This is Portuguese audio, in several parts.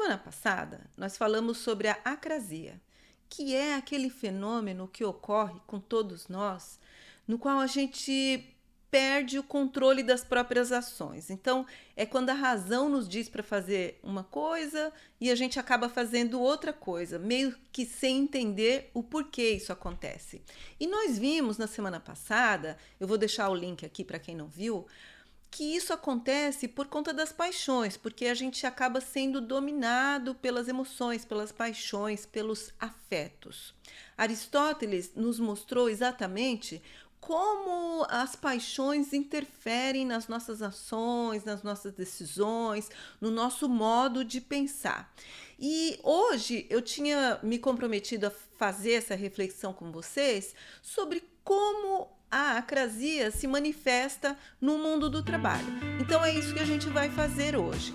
semana passada, nós falamos sobre a acrasia, que é aquele fenômeno que ocorre com todos nós, no qual a gente perde o controle das próprias ações. Então, é quando a razão nos diz para fazer uma coisa e a gente acaba fazendo outra coisa, meio que sem entender o porquê isso acontece. E nós vimos na semana passada, eu vou deixar o link aqui para quem não viu, que isso acontece por conta das paixões, porque a gente acaba sendo dominado pelas emoções, pelas paixões, pelos afetos. Aristóteles nos mostrou exatamente como as paixões interferem nas nossas ações, nas nossas decisões, no nosso modo de pensar. E hoje eu tinha me comprometido a fazer essa reflexão com vocês sobre como a acrasia se manifesta no mundo do trabalho. Então é isso que a gente vai fazer hoje.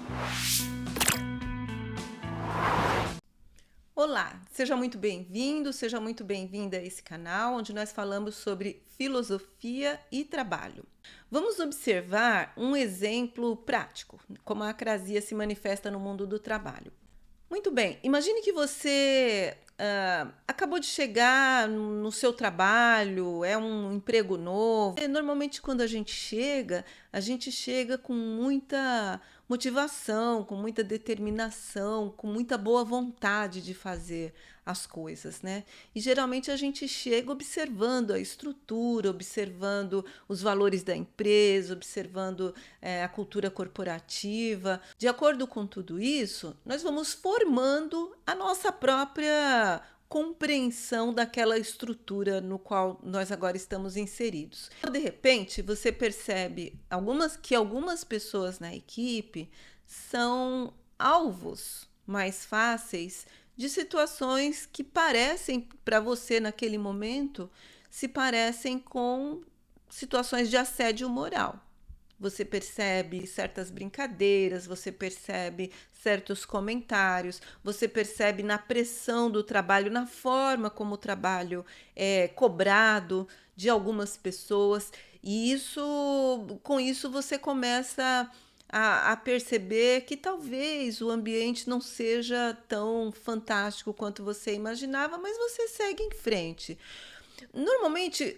Olá, seja muito bem-vindo, seja muito bem-vinda a esse canal onde nós falamos sobre filosofia e trabalho. Vamos observar um exemplo prático, como a acrasia se manifesta no mundo do trabalho. Muito bem, imagine que você acabou de chegar no seu trabalho, é um emprego novo. E, normalmente, quando a gente chega com muita motivação, com muita determinação, com muita boa vontade de fazer as coisas, né? E geralmente a gente chega observando a estrutura, observando os valores da empresa, observando a cultura corporativa. De acordo com tudo isso, nós vamos formando a nossa própria compreensão daquela estrutura no qual nós agora estamos inseridos. De repente, você percebe que algumas pessoas na equipe são alvos mais fáceis de situações que parecem para você naquele momento, se parecem com situações de assédio moral. Você percebe certas brincadeiras, você percebe certos comentários, você percebe na pressão do trabalho, na forma como o trabalho é cobrado de algumas pessoas, e com isso você começa a perceber que talvez o ambiente não seja tão fantástico quanto você imaginava, mas você segue em frente. Normalmente,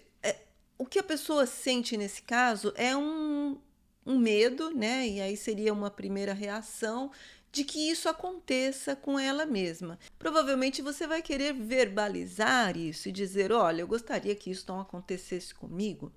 o que a pessoa sente nesse caso é um medo, né? E aí seria uma primeira reação de que isso aconteça com ela mesma. Provavelmente você vai querer verbalizar isso e dizer, olha, eu gostaria que isso não acontecesse comigo,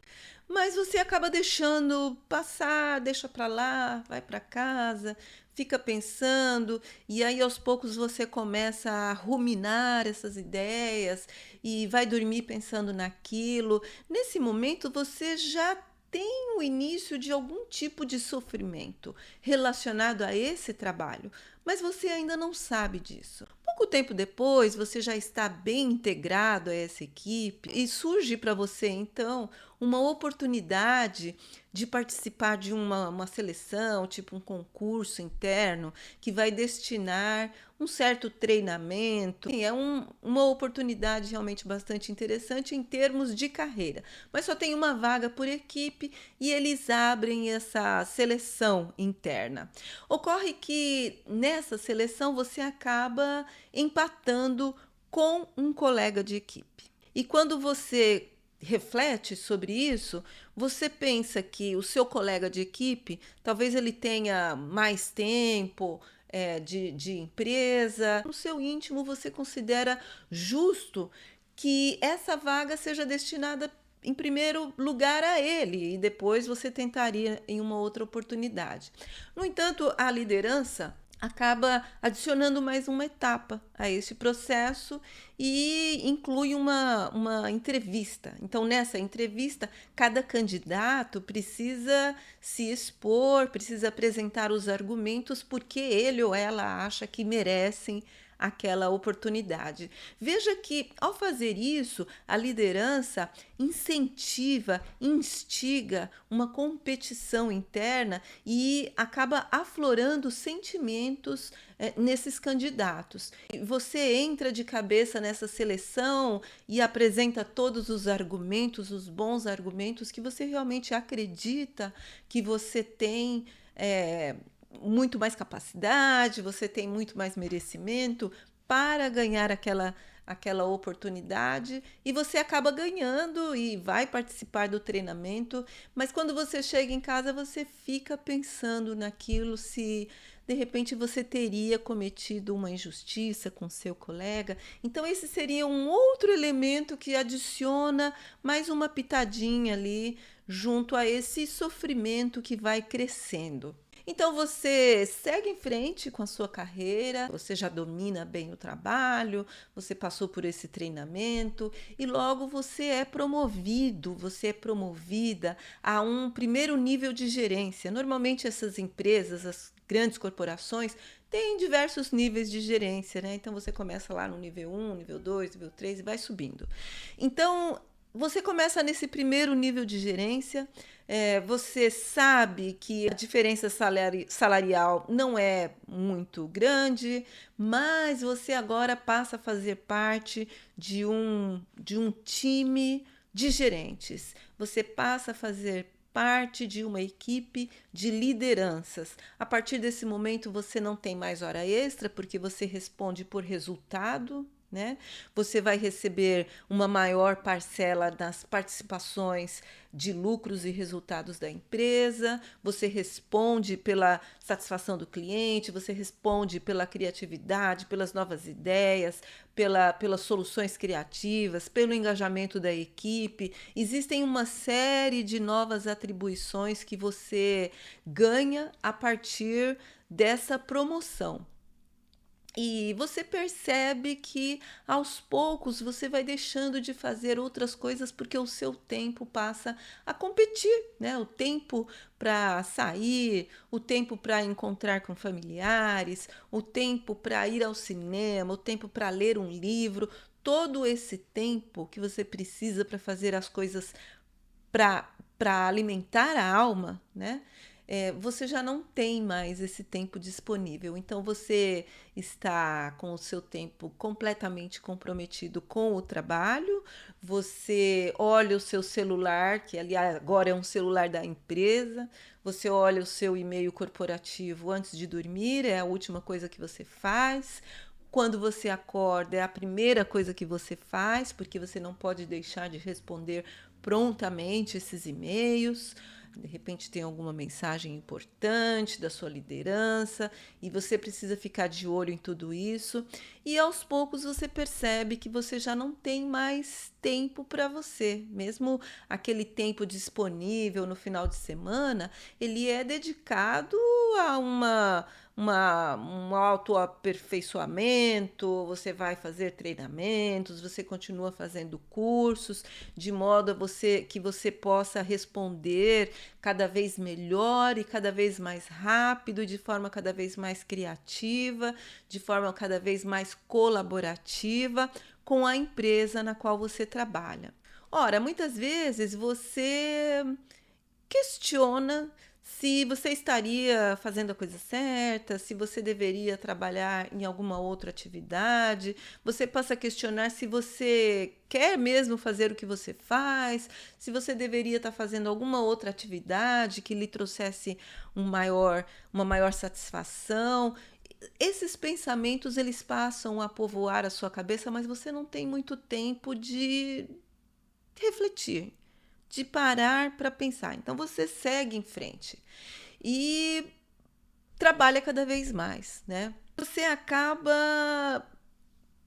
mas você acaba deixando passar, deixa para lá, vai para casa, fica pensando, e aí aos poucos você começa a ruminar essas ideias e vai dormir pensando naquilo. Nesse momento você já tem o início de algum tipo de sofrimento relacionado a esse trabalho, mas você ainda não sabe disso. Pouco tempo depois, você já está bem integrado a essa equipe e surge para você, então, uma oportunidade de participar de uma seleção, tipo um concurso interno, que vai destinar um certo treinamento. É uma oportunidade realmente bastante interessante em termos de carreira, mas só tem uma vaga por equipe e eles abrem essa seleção interna. Ocorre que nessa seleção você acaba empatando com um colega de equipe. E quando você reflete sobre isso, você pensa que o seu colega de equipe, talvez ele tenha mais tempo de empresa. No seu íntimo, você considera justo que essa vaga seja destinada em primeiro lugar a ele e depois você tentaria em uma outra oportunidade. No entanto, a liderança acaba adicionando mais uma etapa a esse processo e inclui uma entrevista. Então, nessa entrevista, cada candidato precisa se expor, precisa apresentar os argumentos porque ele ou ela acha que merecem aquela oportunidade. Veja que, ao fazer isso, a liderança incentiva, instiga uma competição interna e acaba aflorando sentimentos nesses candidatos. Você entra de cabeça nessa seleção e apresenta todos os argumentos, os bons argumentos que você realmente acredita que você tem muito mais capacidade, você tem muito mais merecimento para ganhar aquela oportunidade e você acaba ganhando e vai participar do treinamento, mas quando você chega em casa, você fica pensando naquilo, se de repente você teria cometido uma injustiça com seu colega. Então, esse seria um outro elemento que adiciona mais uma pitadinha ali junto a esse sofrimento que vai crescendo. Então você segue em frente com a sua carreira, você já domina bem o trabalho, você passou por esse treinamento e logo você é promovido, você é promovida a um primeiro nível de gerência. Normalmente essas empresas, as grandes corporações, têm diversos níveis de gerência, né? Então você começa lá no nível 1, nível 2, nível 3 e vai subindo. Então, você começa nesse primeiro nível de gerência, você sabe que a diferença salarial não é muito grande, mas você agora passa a fazer parte de um time de gerentes. Você passa a fazer parte de uma equipe de lideranças. A partir desse momento, você não tem mais hora extra, porque você responde por resultado, né? Você vai receber uma maior parcela das participações de lucros e resultados da empresa, você responde pela satisfação do cliente, você responde pela criatividade, pelas novas ideias, pelas soluções criativas, pelo engajamento da equipe. Existem uma série de novas atribuições que você ganha a partir dessa promoção. E você percebe que aos poucos você vai deixando de fazer outras coisas porque o seu tempo passa a competir, né? O tempo para sair, o tempo para encontrar com familiares, o tempo para ir ao cinema, o tempo para ler um livro, todo esse tempo que você precisa para fazer as coisas para alimentar a alma, né? Você já não tem mais esse tempo disponível. Então, você está com o seu tempo completamente comprometido com o trabalho, você olha o seu celular, que aliás agora é um celular da empresa, você olha o seu e-mail corporativo antes de dormir, é a última coisa que você faz. Quando você acorda, é a primeira coisa que você faz, porque você não pode deixar de responder prontamente esses e-mails. De repente tem alguma mensagem importante da sua liderança e você precisa ficar de olho em tudo isso. E aos poucos você percebe que você já não tem mais tempo para você. Mesmo aquele tempo disponível no final de semana, ele é dedicado a um autoaperfeiçoamento, você vai fazer treinamentos, você continua fazendo cursos, de modo que você possa responder cada vez melhor e cada vez mais rápido, de forma cada vez mais criativa, de forma cada vez mais colaborativa com a empresa na qual você trabalha. Ora, muitas vezes você questiona se você estaria fazendo a coisa certa, se você deveria trabalhar em alguma outra atividade. Você passa a questionar se você quer mesmo fazer o que você faz, se você deveria estar fazendo alguma outra atividade que lhe trouxesse uma maior satisfação. Esses pensamentos, eles passam a povoar a sua cabeça, mas você não tem muito tempo de refletir, de parar para pensar. Então você segue em frente e trabalha cada vez mais, né? Você acaba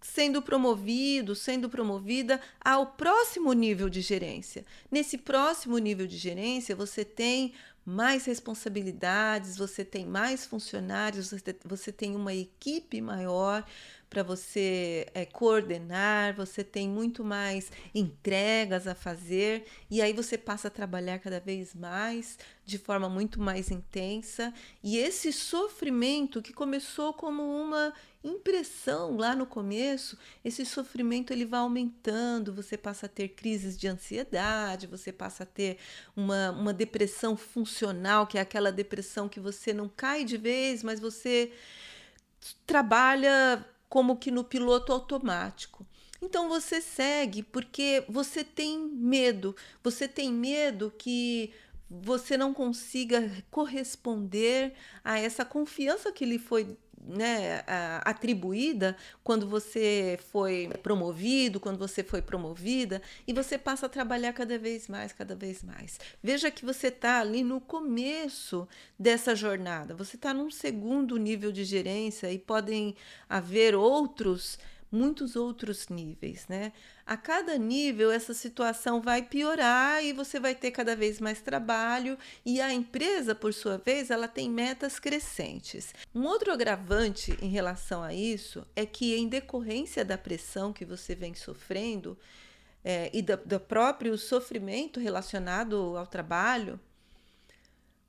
sendo promovido, sendo promovida ao próximo nível de gerência. Nesse próximo nível de gerência, você tem mais responsabilidades, você tem mais funcionários, você tem uma equipe maior para você coordenar, você tem muito mais entregas a fazer e aí você passa a trabalhar cada vez mais, de forma muito mais intensa. E esse sofrimento que começou como uma impressão lá no começo, esse sofrimento ele vai aumentando, você passa a ter crises de ansiedade, você passa a ter uma depressão funcional, que é aquela depressão que você não cai de vez, mas você trabalha como que no piloto automático. Então você segue porque você tem medo que você não consiga corresponder a essa confiança que lhe foi, né, atribuída quando você foi promovido, quando você foi promovida, e você passa a trabalhar cada vez mais, cada vez mais. Veja que você está ali no começo dessa jornada, você está num segundo nível de gerência e podem haver muitos outros níveis, né? A cada nível, essa situação vai piorar e você vai ter cada vez mais trabalho, e a empresa, por sua vez, ela tem metas crescentes. Um outro agravante em relação a isso é que, em decorrência da pressão que você vem sofrendo e do próprio sofrimento relacionado ao trabalho,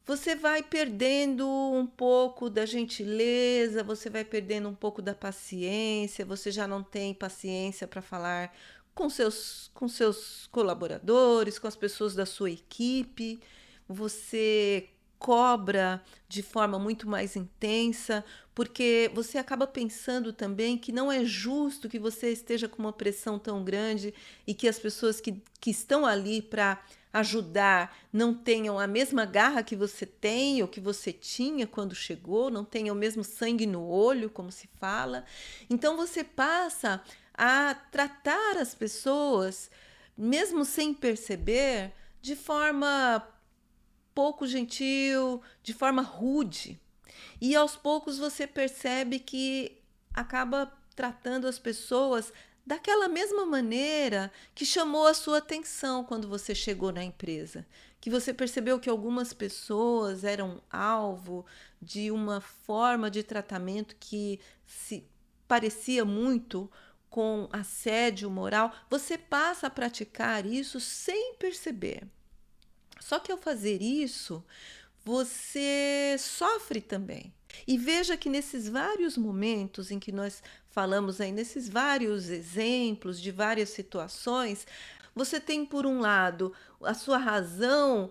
você vai perdendo um pouco da gentileza, você vai perdendo um pouco da paciência, você já não tem paciência para falar com seus colaboradores, com as pessoas da sua equipe, você cobra de forma muito mais intensa, porque você acaba pensando também que não é justo que você esteja com uma pressão tão grande e que as pessoas que estão ali para ajudar não tenham a mesma garra que você tem ou que você tinha quando chegou, não tenham o mesmo sangue no olho, como se fala. Então você passa a tratar as pessoas, mesmo sem perceber, de forma pouco gentil, de forma rude. E aos poucos você percebe que acaba tratando as pessoas daquela mesma maneira que chamou a sua atenção quando você chegou na empresa, que você percebeu que algumas pessoas eram alvo de uma forma de tratamento que se parecia muito com assédio moral. Você passa a praticar isso sem perceber. Só que ao fazer isso, você sofre também. E veja que nesses vários momentos em que nós falamos aí, nesses vários exemplos de várias situações, você tem, por um lado, a sua razão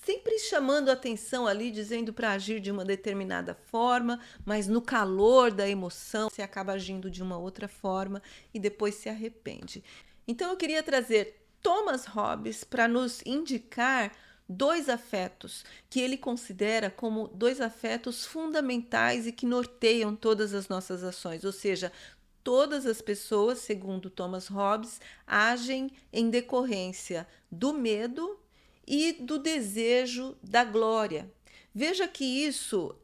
sempre chamando a atenção ali, dizendo para agir de uma determinada forma, mas no calor da emoção você acaba agindo de uma outra forma e depois se arrepende. Então eu queria trazer Thomas Hobbes para nos indicar dois afetos que ele considera como dois afetos fundamentais e que norteiam todas as nossas ações, ou seja, todas as pessoas, segundo Thomas Hobbes, agem em decorrência do medo e do desejo da glória. Veja que isso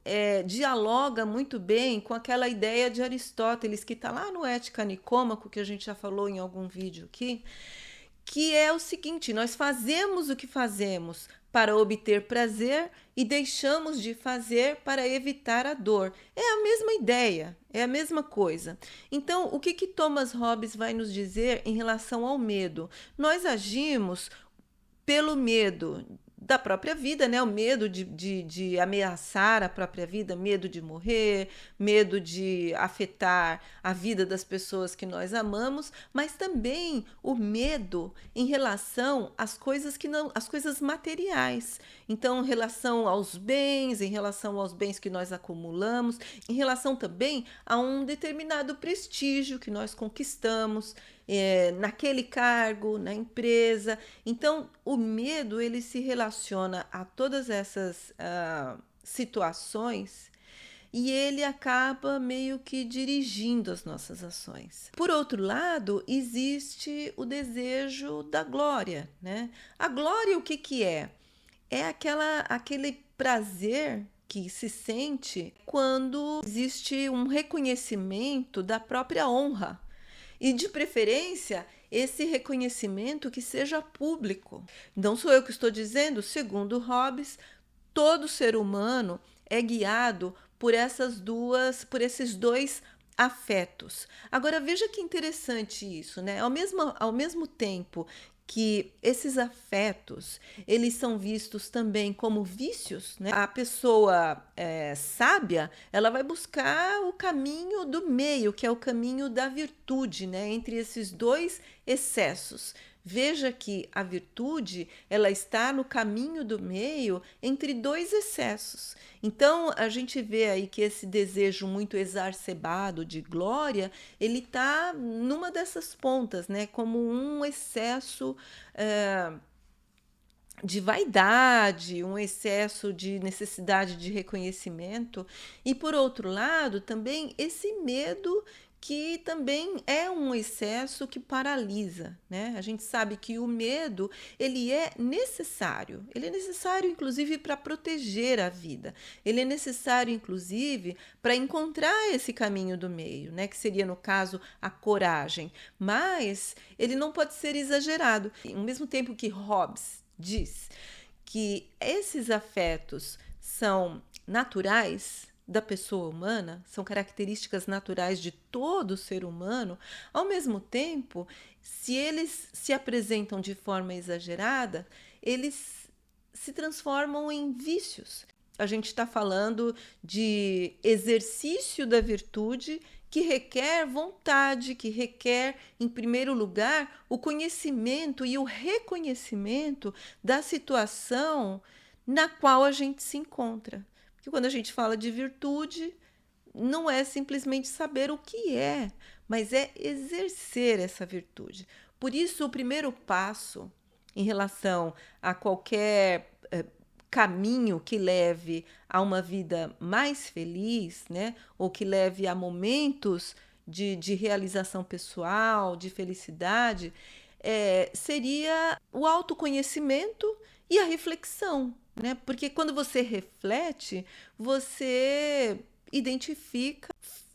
dialoga muito bem com aquela ideia de Aristóteles, que está lá no Ética Nicômaco, que a gente já falou em algum vídeo aqui, que é o seguinte: nós fazemos o que fazemos para obter prazer e deixamos de fazer para evitar a dor. É a mesma ideia, é a mesma coisa. Então, o que Thomas Hobbes vai nos dizer em relação ao medo? Nós agimos pelo medo da própria vida, né? O medo de ameaçar a própria vida, medo de morrer, medo de afetar a vida das pessoas que nós amamos, mas também o medo em relação às coisas às coisas materiais. Então, em relação aos bens, em relação aos bens que nós acumulamos, em relação também a um determinado prestígio que nós conquistamos naquele cargo, na empresa. Então, o medo ele se relaciona a todas essas situações e ele acaba meio que dirigindo as nossas ações. Por outro lado, existe o desejo da glória, né? A glória, o que é? É aquele prazer que se sente quando existe um reconhecimento da própria honra. E, de preferência, esse reconhecimento que seja público. Não sou eu que estou dizendo, segundo Hobbes, todo ser humano é guiado por esses dois afetos. Agora, veja que interessante isso, né? Ao mesmo tempo que esses afetos, eles são vistos também como vícios, né? A pessoa sábia, ela vai buscar o caminho do meio, que é o caminho da virtude, né? Entre esses dois excessos. Veja que a virtude, ela está no caminho do meio entre dois excessos. Então, a gente vê aí que esse desejo muito exacerbado de glória, ele está numa dessas pontas, né? Como um excesso de vaidade, um excesso de necessidade de reconhecimento, e por outro lado, também esse medo que também é um excesso que paralisa, né? A gente sabe que o medo, ele é necessário inclusive para proteger a vida. Ele é necessário inclusive para encontrar esse caminho do meio, né, que seria no caso a coragem, mas ele não pode ser exagerado. Ao mesmo tempo que Hobbes diz que esses afetos são naturais da pessoa humana, são características naturais de todo ser humano, ao mesmo tempo, se eles se apresentam de forma exagerada, eles se transformam em vícios. A gente está falando de exercício da virtude que requer vontade, que requer, em primeiro lugar, o conhecimento e o reconhecimento da situação na qual a gente se encontra. Porque quando a gente fala de virtude, não é simplesmente saber o que é, mas é exercer essa virtude. Por isso, o primeiro passo em relação a qualquer caminho que leve a uma vida mais feliz, né? Ou que leve a momentos de realização pessoal, de felicidade, seria o autoconhecimento e a reflexão, né? Porque quando você reflete, você identifica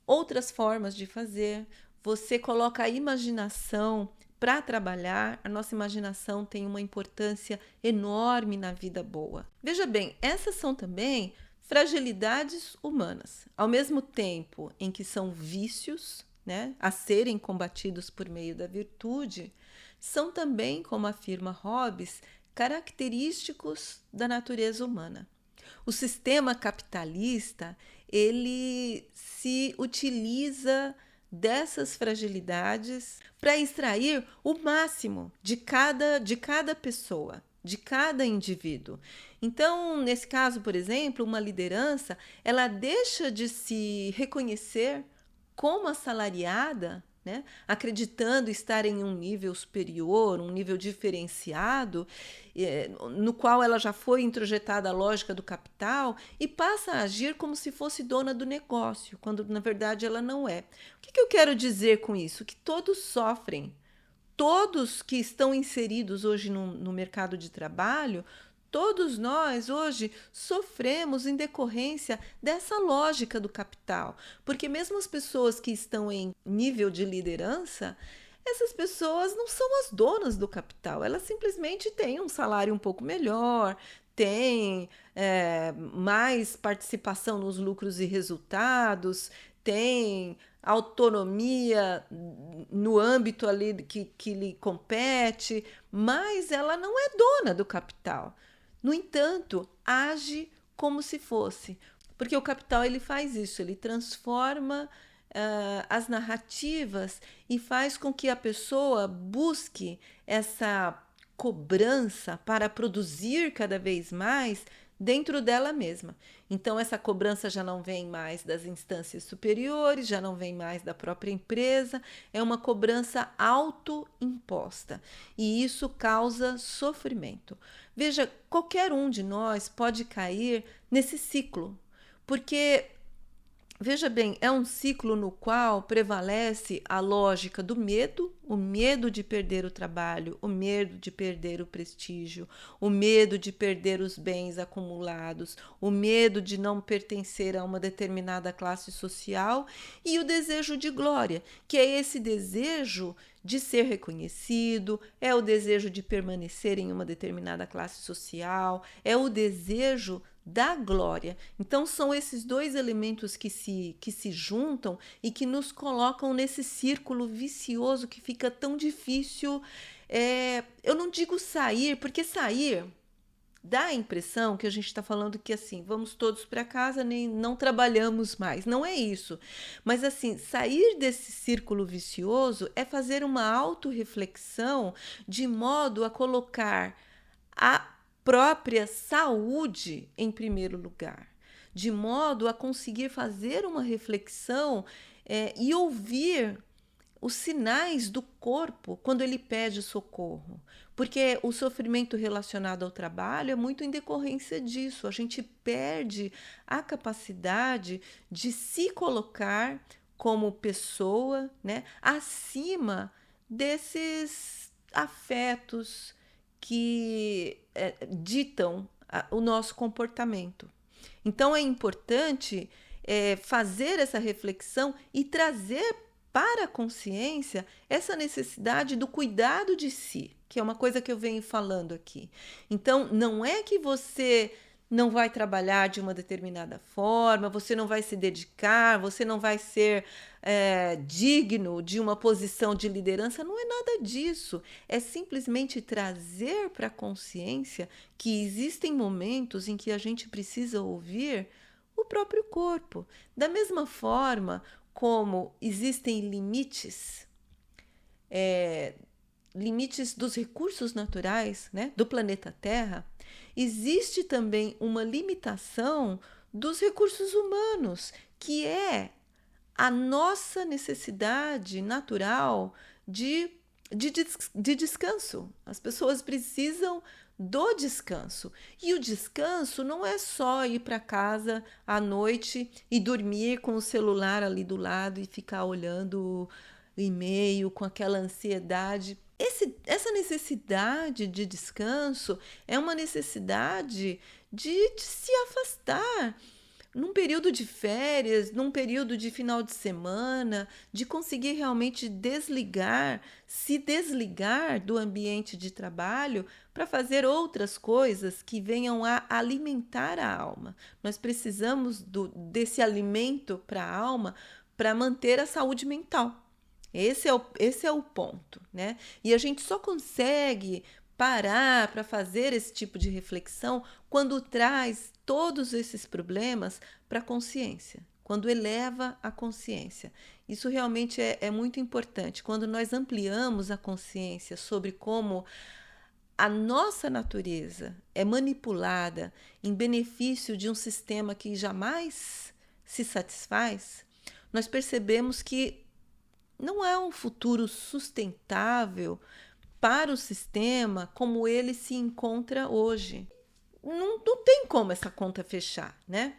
outras formas de fazer, você coloca a imaginação para trabalhar. A nossa imaginação tem uma importância enorme na vida boa. Veja bem, essas são também fragilidades humanas, ao mesmo tempo em que são vícios, né, a serem combatidos por meio da virtude, são também, como afirma Hobbes, característicos da natureza humana. O sistema capitalista, ele se utiliza dessas fragilidades para extrair o máximo de cada pessoa, de cada indivíduo. Então, nesse caso, por exemplo, uma liderança, ela deixa de se reconhecer como assalariada, né, acreditando estar em um nível superior, um nível diferenciado, no qual ela já foi introjetada a lógica do capital e passa a agir como se fosse dona do negócio, quando na verdade ela não é. O que eu quero dizer com isso? Que todos sofrem. Todos que estão inseridos hoje no mercado de trabalho, todos nós hoje sofremos em decorrência dessa lógica do capital, porque mesmo as pessoas que estão em nível de liderança, essas pessoas não são as donas do capital, elas simplesmente têm um salário um pouco melhor, têm mais participação nos lucros e resultados, têm autonomia no âmbito ali que lhe compete, mas ela não é dona do capital. No entanto, age como se fosse, porque o capital ele faz isso, ele transforma as narrativas e faz com que a pessoa busque essa cobrança para produzir cada vez mais dentro dela mesma. Então, essa cobrança já não vem mais das instâncias superiores, já não vem mais da própria empresa, é uma cobrança autoimposta e isso causa sofrimento. Veja, qualquer um de nós pode cair nesse ciclo, porque veja bem, é um ciclo no qual prevalece a lógica do medo, o medo de perder o trabalho, o medo de perder o prestígio, o medo de perder os bens acumulados, o medo de não pertencer a uma determinada classe social e o desejo de glória, que é esse desejo de ser reconhecido, é o desejo de permanecer em uma determinada classe social, é o desejo da glória. Então são esses dois elementos que se juntam e que nos colocam nesse círculo vicioso que fica tão difícil. Eu não digo sair, porque sair dá a impressão que a gente está falando que assim, vamos todos para casa, nem não trabalhamos mais. Não é isso. Mas assim, sair desse círculo vicioso é fazer uma autorreflexão de modo a colocar a própria saúde em primeiro lugar, de modo a conseguir fazer uma reflexão e ouvir os sinais do corpo quando ele pede socorro, porque o sofrimento relacionado ao trabalho é muito em decorrência disso. A gente perde a capacidade de se colocar como pessoa, né, acima desses afetos que ditam o nosso comportamento. Então é importante fazer essa reflexão e trazer para a consciência essa necessidade do cuidado de si, que é uma coisa que eu venho falando aqui. Então, não é que você não vai trabalhar de uma determinada forma, você não vai se dedicar, você não vai ser digno de uma posição de liderança, não é nada disso. É simplesmente trazer para a consciência que existem momentos em que a gente precisa ouvir o próprio corpo. Da mesma forma como existem limites, limites dos recursos naturais, né, do planeta Terra, existe também uma limitação dos recursos humanos, que é a nossa necessidade natural de descanso. As pessoas precisam do descanso. E o descanso não é só ir para casa à noite e dormir com o celular ali do lado e ficar olhando o e-mail com aquela ansiedade. Essa necessidade de descanso é uma necessidade de se afastar num período de férias, num período de final de semana, de conseguir realmente desligar, se desligar do ambiente de trabalho para fazer outras coisas que venham a alimentar a alma. Nós precisamos desse alimento para a alma para manter a saúde mental. Esse é o ponto, né? E a gente só consegue parar para fazer esse tipo de reflexão quando traz todos esses problemas para a consciência, quando eleva a consciência. Isso realmente é muito importante. Quando nós ampliamos a consciência sobre como a nossa natureza é manipulada em benefício de um sistema que jamais se satisfaz, nós percebemos que não é um futuro sustentável para o sistema como ele se encontra hoje. Não tem como essa conta fechar, né?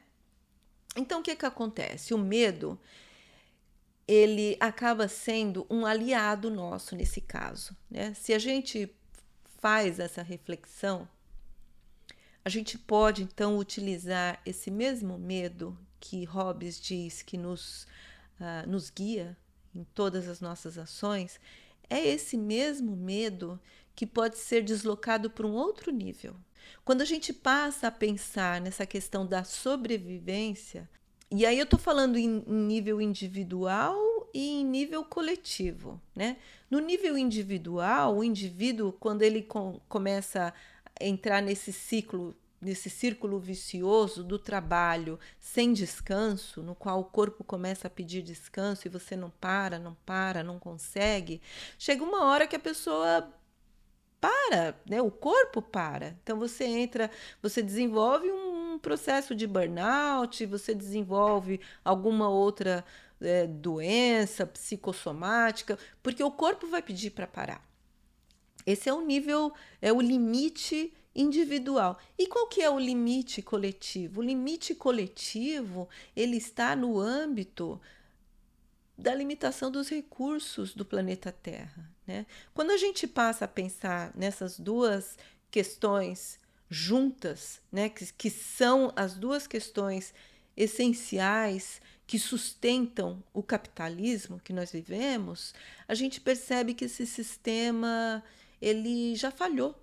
Então, o que acontece? O medo, ele acaba sendo um aliado nosso nesse caso, né? Se a gente faz essa reflexão, a gente pode, então, utilizar esse mesmo medo que Hobbes diz que nos guia em todas as nossas ações, é esse mesmo medo que pode ser deslocado para um outro nível. Quando a gente passa a pensar nessa questão da sobrevivência, e aí eu estou falando em nível individual e em nível coletivo, né? No nível individual, o indivíduo, quando ele começa a entrar nesse círculo vicioso do trabalho sem descanso, no qual o corpo começa a pedir descanso e você não consegue, chega uma hora que a pessoa para, né? O corpo para. Então você desenvolve um processo de burnout, você desenvolve alguma outra doença psicossomática, porque o corpo vai pedir para parar. Esse é o nível, é o limite individual. E qual que é o limite coletivo? O limite coletivo, ele está no âmbito da limitação dos recursos do planeta Terra, né? Quando a gente passa a pensar nessas duas questões juntas, né, que são as duas questões essenciais que sustentam o capitalismo que nós vivemos, a gente percebe que esse sistema ele já falhou.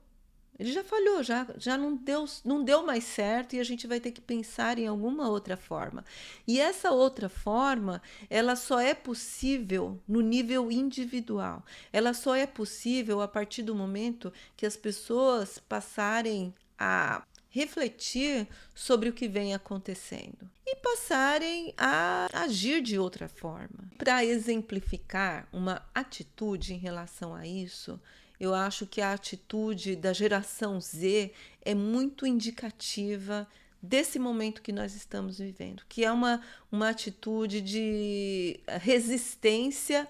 Ele já falhou, já não deu mais certo e a gente vai ter que pensar em alguma outra forma. E essa outra forma, ela só é possível no nível individual. Ela só é possível a partir do momento que as pessoas passarem a refletir sobre o que vem acontecendo e passarem a agir de outra forma. Para exemplificar uma atitude em relação a isso, eu acho que a atitude da geração Z é muito indicativa desse momento que nós estamos vivendo, que é uma atitude de resistência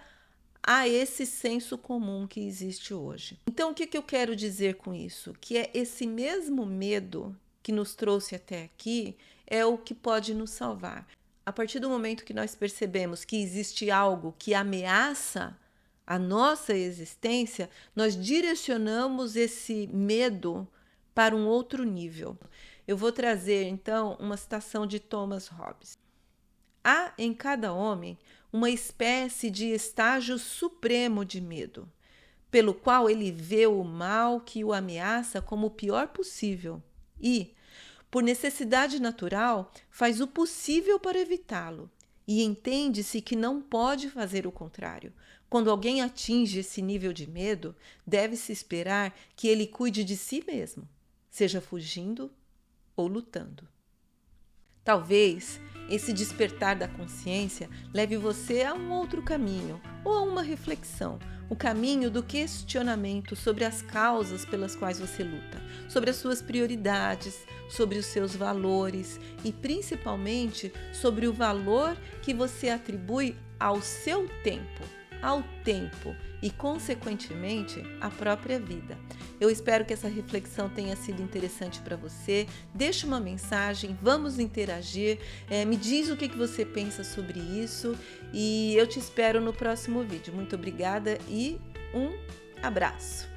a esse senso comum que existe hoje. Então, o que eu quero dizer com isso? Que é esse mesmo medo que nos trouxe até aqui é o que pode nos salvar. A partir do momento que nós percebemos que existe algo que ameaça a nossa existência, nós direcionamos esse medo para um outro nível. Eu vou trazer, então, uma citação de Thomas Hobbes. Há em cada homem uma espécie de estágio supremo de medo, pelo qual ele vê o mal que o ameaça como o pior possível e, por necessidade natural, faz o possível para evitá-lo. E entende-se que não pode fazer o contrário. Quando alguém atinge esse nível de medo, deve-se esperar que ele cuide de si mesmo, seja fugindo ou lutando. Talvez esse despertar da consciência leve você a um outro caminho ou a uma reflexão, o caminho do questionamento sobre as causas pelas quais você luta, sobre as suas prioridades, sobre os seus valores e principalmente sobre o valor que você atribui ao seu tempo, ao tempo e, consequentemente, à própria vida. Eu espero que essa reflexão tenha sido interessante para você. Deixe uma mensagem, vamos interagir, me diz o que você pensa sobre isso e eu te espero no próximo vídeo. Muito obrigada e um abraço!